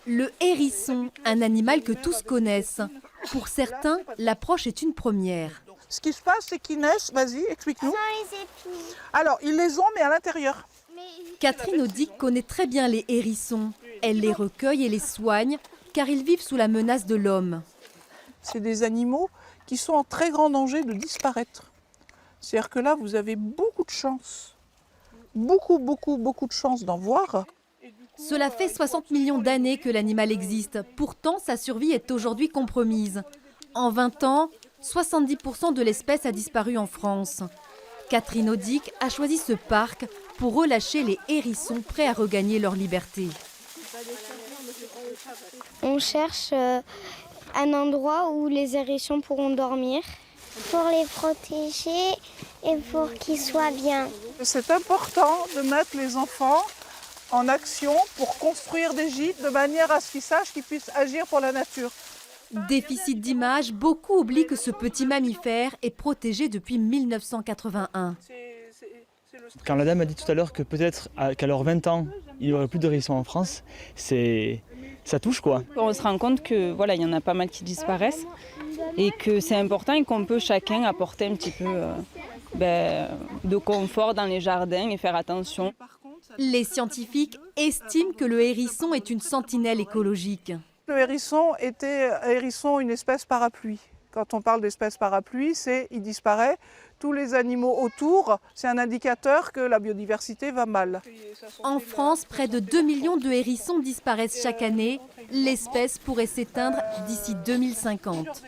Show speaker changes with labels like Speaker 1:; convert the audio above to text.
Speaker 1: Le hérisson, un animal que tous connaissent. Pour certains, l'approche est une première.
Speaker 2: Ce qui se passe, c'est qu'ils naissent, vas-y, explique-nous.
Speaker 3: Sans les épis.
Speaker 2: Alors, ils les ont, mais à l'intérieur.
Speaker 1: Catherine Audic connaît très bien les hérissons. Elle les recueille et les soigne, car ils vivent sous la menace de l'homme.
Speaker 2: C'est des animaux qui sont en très grand danger de disparaître. C'est-à-dire que là, vous avez beaucoup de chance. Beaucoup de chance d'en voir.
Speaker 1: Cela fait 60 millions d'années que l'animal existe. Pourtant, sa survie est aujourd'hui compromise. En 20 ans, 70% de l'espèce a disparu en France. Catherine Audic a choisi ce parc pour relâcher les hérissons prêts à regagner leur liberté.
Speaker 3: On cherche un endroit où les hérissons pourront dormir. Pour les protéger et pour qu'ils soient bien.
Speaker 2: C'est important de mettre les enfants en action pour construire des gîtes de manière à ce qu'ils sachent qu'ils puissent agir pour la nature.
Speaker 1: Déficit d'image, beaucoup oublient que ce petit mammifère est protégé depuis 1981.
Speaker 4: Quand la dame a dit tout à l'heure que peut-être qu'à leurs 20 ans, il n'y aurait plus de hérissons en France, ça touche quoi.
Speaker 5: On se rend compte que voilà, il y en a pas mal qui disparaissent et que c'est important et qu'on peut chacun apporter un petit peu de confort dans les jardins et faire attention.
Speaker 1: Les scientifiques estiment que le hérisson est une sentinelle écologique.
Speaker 2: Le hérisson était une espèce parapluie. Quand on parle d'espèce parapluie, il disparaît. Tous les animaux autour, c'est un indicateur que la biodiversité va mal.
Speaker 1: En France, près de 2 millions de hérissons disparaissent chaque année. L'espèce pourrait s'éteindre d'ici 2050.